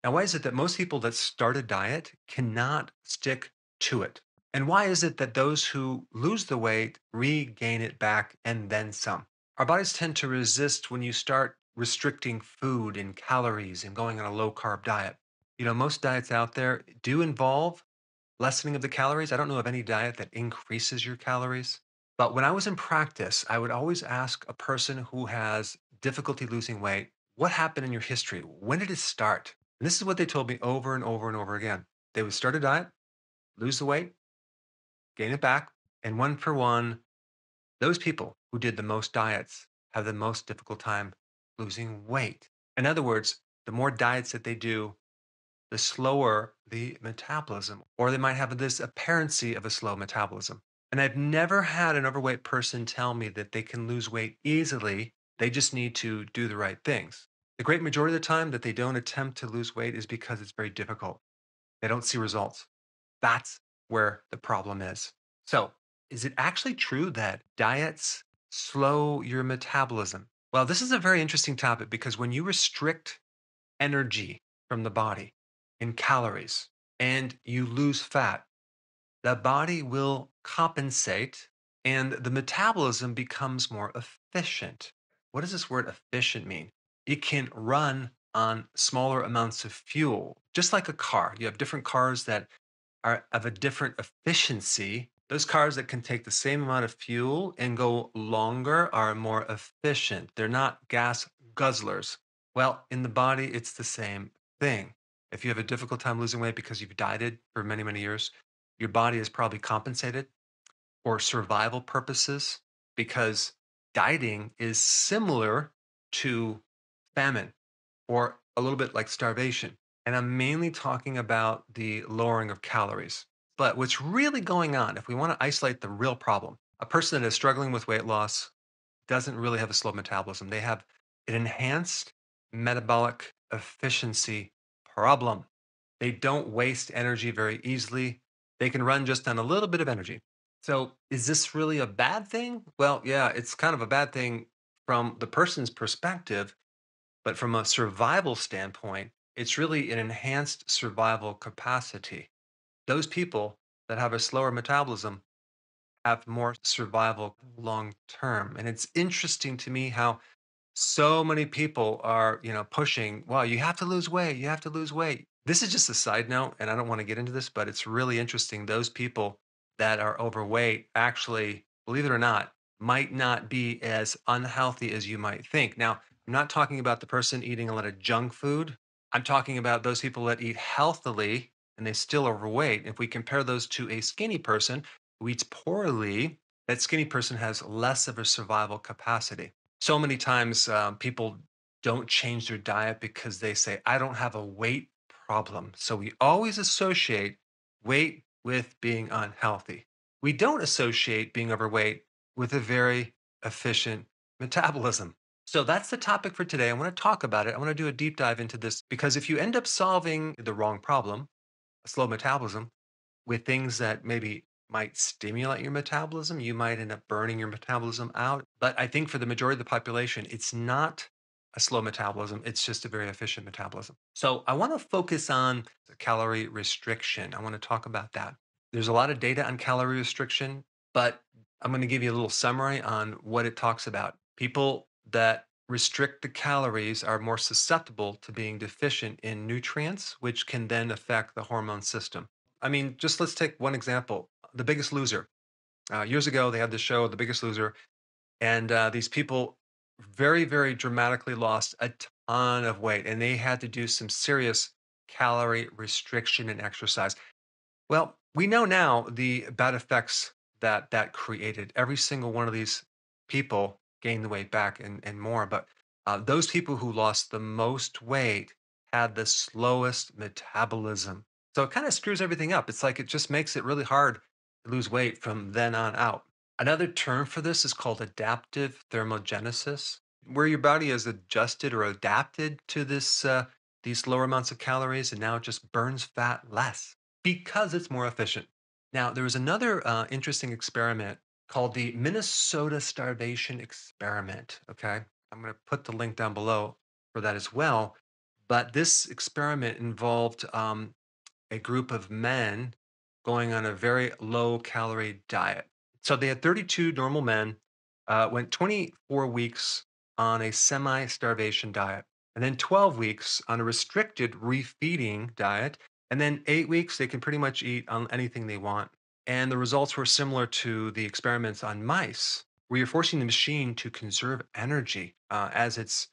Now, why is it that most people that start a diet cannot stick to it? And why is it that those who lose the weight regain it back and then some? Our bodies tend to resist when you start restricting food and calories and going on a low carb diet. Most diets out there do involve lessening of the calories. I don't know of any diet that increases your calories. But when I was in practice, I would always ask a person who has difficulty losing weight, what happened in your history? When did it start? And this is what they told me over and over and over again. They would start a diet, lose the weight, gain it back. And one for one, those people who did the most diets have the most difficult time losing weight. In other words, the more diets that they do, the slower the metabolism, or they might have this apparency of a slow metabolism. And I've never had an overweight person tell me that they can lose weight easily. They just need to do the right things. The great majority of the time that they don't attempt to lose weight is because it's very difficult. They don't see results. That's where the problem is. So, is it actually true that diets slow your metabolism? Well, this is a very interesting topic because when you restrict energy from the body in calories and you lose fat, the body will compensate and the metabolism becomes more efficient. What does this word efficient mean? It can run on smaller amounts of fuel, just like a car. You have different cars that are of a different efficiency. Those cars that can take the same amount of fuel and go longer are more efficient. They're not gas guzzlers. Well, in the body, it's the same thing. If you have a difficult time losing weight because you've dieted for many, many years, your body is probably compensated for survival purposes because dieting is similar to famine or a little bit like starvation. And I'm mainly talking about the lowering of calories. But what's really going on, if we want to isolate the real problem, a person that is struggling with weight loss doesn't really have a slow metabolism. They have an enhanced metabolic efficiency problem. They don't waste energy very easily. They can run just on a little bit of energy. So, is this really a bad thing? Well, yeah, it's kind of a bad thing from the person's perspective, but from a survival standpoint, it's really an enhanced survival capacity. Those people that have a slower metabolism have more survival long term. And it's interesting to me how so many people are, pushing, well, you have to lose weight, you have to lose weight. This is just a side note, and I don't want to get into this, but it's really interesting. Those people that are overweight actually, believe it or not, might not be as unhealthy as you might think. Now, I'm not talking about the person eating a lot of junk food. I'm talking about those people that eat healthily and they still overweight. If we compare those to a skinny person who eats poorly, that skinny person has less of a survival capacity. So many times people don't change their diet because they say, I don't have a weight problem. So we always associate weight with being unhealthy. We don't associate being overweight with a very efficient metabolism. So that's the topic for today. I want to talk about it. I want to do a deep dive into this because if you end up solving the wrong problem, a slow metabolism, with things that maybe might stimulate your metabolism, you might end up burning your metabolism out. But I think for the majority of the population, it's not a slow metabolism, it's just a very efficient metabolism. So I want to focus on the calorie restriction. I want to talk about that. There's a lot of data on calorie restriction, but I'm going to give you a little summary on what it talks about. People that restrict the calories are more susceptible to being deficient in nutrients, which can then affect the hormone system. I mean, just let's take one example. The Biggest Loser. Years ago, they had the show, The Biggest Loser, and these people very, very dramatically lost a ton of weight, and they had to do some serious calorie restriction and exercise. Well, we know now the bad effects that that created. Every single one of these people gained the weight back and more, but those people who lost the most weight had the slowest metabolism. So it kind of screws everything up. It's like it just makes it really hard to lose weight from then on out. Another term for this is called adaptive thermogenesis, where your body has adjusted or adapted to these lower amounts of calories, and now it just burns fat less because it's more efficient. Now, there was another interesting experiment called the Minnesota Starvation Experiment. Okay. I'm going to put the link down below for that as well. But this experiment involved a group of men going on a very low calorie diet. So they had 32 normal men, went 24 weeks on a semi starvation diet, and then 12 weeks on a restricted refeeding diet. And then 8 weeks, they can pretty much eat on anything they want. And the results were similar to the experiments on mice, where you're forcing the machine to conserve energy as it's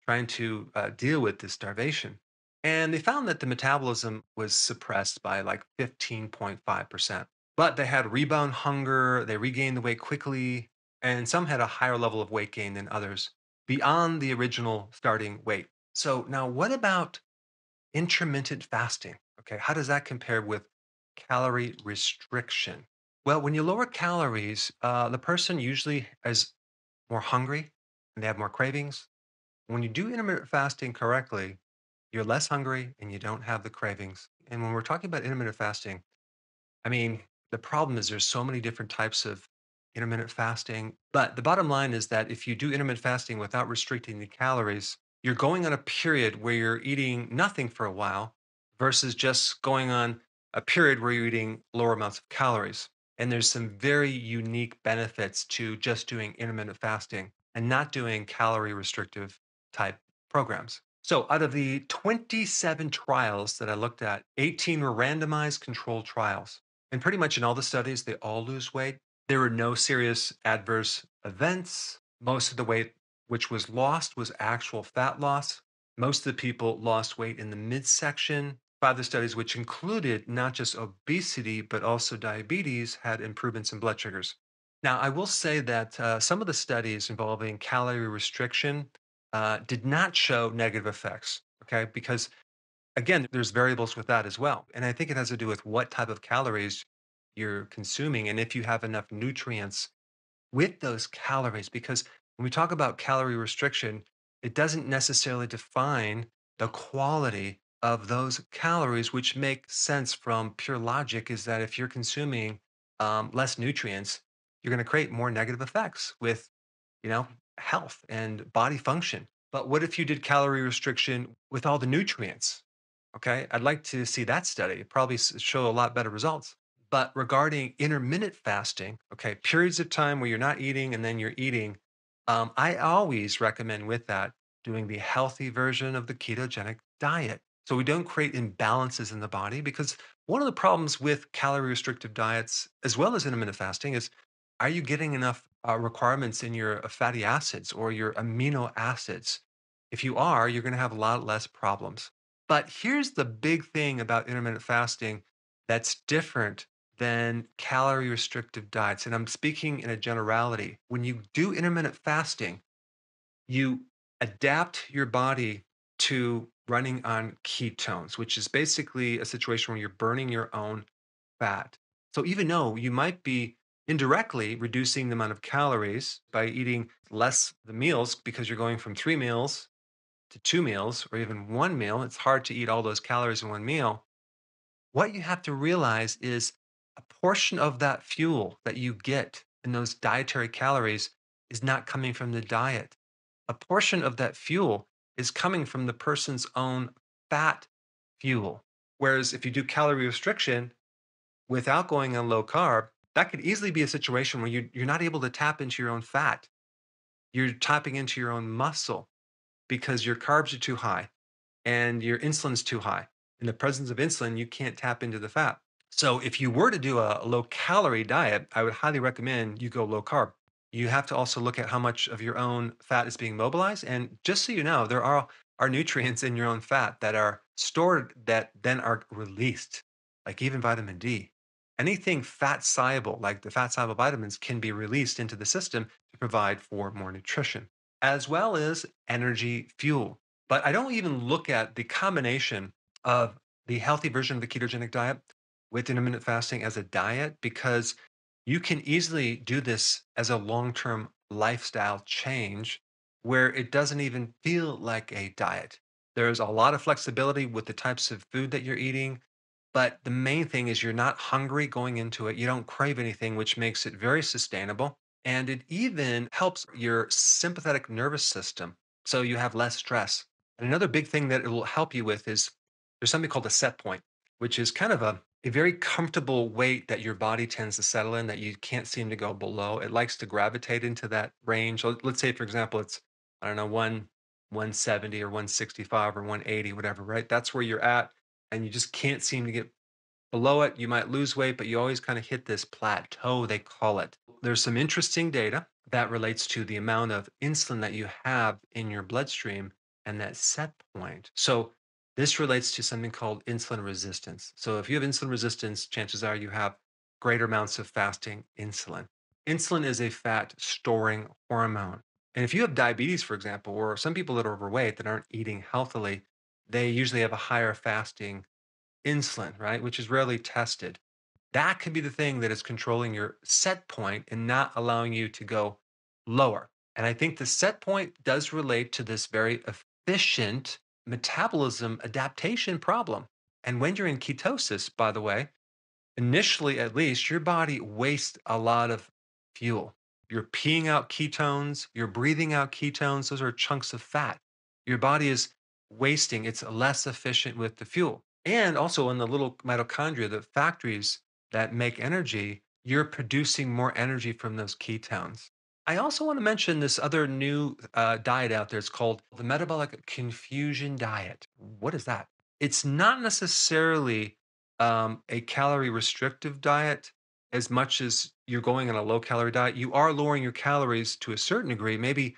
trying to deal with this starvation. And they found that the metabolism was suppressed by like 15.5%. But they had rebound hunger, they regained the weight quickly, and some had a higher level of weight gain than others beyond the original starting weight. So, now what about intermittent fasting? Okay, how does that compare with calorie restriction? Well, when you lower calories, the person usually is more hungry and they have more cravings. When you do intermittent fasting correctly, you're less hungry and you don't have the cravings. And when we're talking about intermittent fasting, I mean, the problem is there's so many different types of intermittent fasting. But the bottom line is that if you do intermittent fasting without restricting the calories, you're going on a period where you're eating nothing for a while versus just going on a period where you're eating lower amounts of calories. And there's some very unique benefits to just doing intermittent fasting and not doing calorie restrictive type programs. So, out of the 27 trials that I looked at, 18 were randomized controlled trials. And pretty much in all the studies, they all lose weight. There were no serious adverse events. Most of the weight which was lost was actual fat loss. Most of the people lost weight in the midsection. Five of the studies, which included not just obesity, but also diabetes, had improvements in blood sugars. Now, I will say that some of the studies involving calorie restriction did not show negative effects. Okay. Because again, there's variables with that as well. And I think it has to do with what type of calories you're consuming and if you have enough nutrients with those calories. Because when we talk about calorie restriction, it doesn't necessarily define the quality of those calories, which make sense from pure logic. Is that if you're consuming less nutrients, you're going to create more negative effects with, you know, health and body function. But what if you did calorie restriction with all the nutrients? Okay, I'd like to see that study. Probably show a lot better results. But regarding intermittent fasting, okay, periods of time where you're not eating and then you're eating, I always recommend with that doing the healthy version of the ketogenic diet. So we don't create imbalances in the body because one of the problems with calorie restrictive diets, as well as intermittent fasting, is are you getting enough requirements in your fatty acids or your amino acids? If you are, you're going to have a lot less problems. But here's the big thing about intermittent fasting that's different than calorie restrictive diets. And I'm speaking in a generality. When you do intermittent fasting, you adapt your body to running on ketones, which is basically a situation where you're burning your own fat. So even though you might be indirectly reducing the amount of calories by eating less the meals because you're going from 3 meals to 2 meals or even 1 meal, it's hard to eat all those calories in 1 meal. What you have to realize is a portion of that fuel that you get in those dietary calories is not coming from the diet. A portion of that fuel is coming from the person's own fat fuel. Whereas if you do calorie restriction without going on low carb, that could easily be a situation where you're not able to tap into your own fat. You're tapping into your own muscle because your carbs are too high and your insulin's too high. In the presence of insulin, you can't tap into the fat. So if you were to do a low calorie diet, I would highly recommend you go low carb. You have to also look at how much of your own fat is being mobilized. And just so you know, there are nutrients in your own fat that are stored that then are released, like even vitamin D. Anything fat soluble, like the fat soluble vitamins, can be released into the system to provide for more nutrition, as well as energy fuel. But I don't even look at the combination of the healthy version of the ketogenic diet with intermittent fasting as a diet because you can easily do this as a long term lifestyle change where it doesn't even feel like a diet. There's a lot of flexibility with the types of food that you're eating. But the main thing is you're not hungry going into it. You don't crave anything, which makes it very sustainable. And it even helps your sympathetic nervous system. So you have less stress. And another big thing that it will help you with is there's something called a set point, which is kind of a very comfortable weight that your body tends to settle in that you can't seem to go below. It likes to gravitate into that range. So let's say, for example, it's, I don't know, 170 or 165 or 180, whatever, right? That's where you're at. And you just can't seem to get below it. You might lose weight, but you always kind of hit this plateau, they call it. There's some interesting data that relates to the amount of insulin that you have in your bloodstream and that set point. So, this relates to something called insulin resistance. So, if you have insulin resistance, chances are you have greater amounts of fasting insulin. Insulin is a fat storing hormone. And if you have diabetes, for example, or some people that are overweight that aren't eating healthily, they usually have a higher fasting insulin, right? Which is rarely tested. That could be the thing that is controlling your set point and not allowing you to go lower. And I think the set point does relate to this very efficient metabolism adaptation problem. And when you're in ketosis, by the way, initially at least, your body wastes a lot of fuel. You're peeing out ketones, you're breathing out ketones. Those are chunks of fat. Your body is wasting, it's less efficient with the fuel. And also in the little mitochondria, the factories that make energy, you're producing more energy from those ketones. I also want to mention this other new diet out there. It's called the metabolic confusion diet. What is that? It's not necessarily a calorie restrictive diet as much as you're going on a low calorie diet. You are lowering your calories to a certain degree, maybe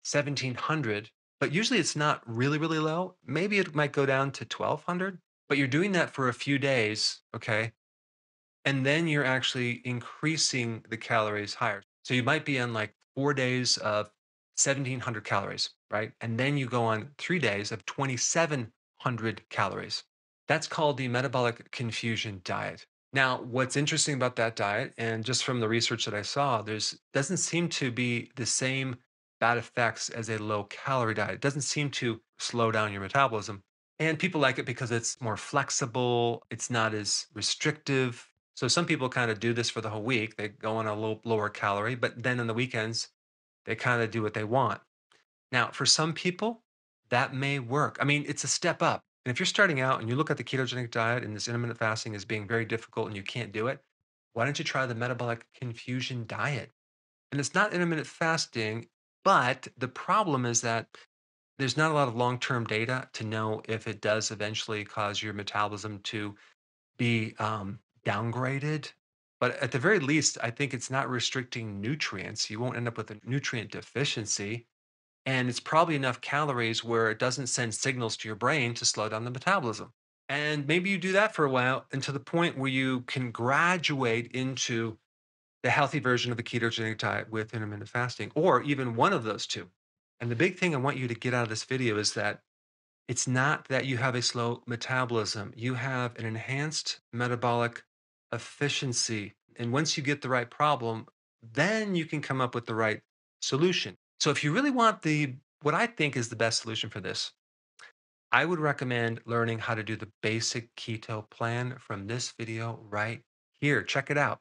1700, but usually it's not really, really low. Maybe it might go down to 1200, but you're doing that for a few days. Okay. And then you're actually increasing the calories higher. So you might be on like 4 days of 1700 calories, right? And then you go on 3 days of 2700 calories. That's called the metabolic confusion diet. Now, what's interesting about that diet, and just from the research that I saw, there's doesn't seem to be the same bad effects as a low calorie diet. It doesn't seem to slow down your metabolism. And people like it because it's more flexible, it's not as restrictive. So some people kind of do this for the whole week. They go on a low, lower calorie, but then on the weekends, they kind of do what they want. Now, for some people, that may work. I mean, it's a step up. And if you're starting out and you look at the ketogenic diet and this intermittent fasting as being very difficult and you can't do it, why don't you try the metabolic confusion diet? And it's not intermittent fasting, but the problem is that there's not a lot of long-term data to know if it does eventually cause your metabolism to be downgraded. But at the very least, I think it's not restricting nutrients. You won't end up with a nutrient deficiency. And it's probably enough calories where it doesn't send signals to your brain to slow down the metabolism. And maybe you do that for a while and to the point where you can graduate into the healthy version of the ketogenic diet with intermittent fasting, or even one of those two. And the big thing I want you to get out of this video is that it's not that you have a slow metabolism, you have an enhanced metabolic efficiency. And once you get the right problem, then you can come up with the right solution. So if you really want the what I think is the best solution for this, I would recommend learning how to do the basic keto plan from this video right here. Check it out.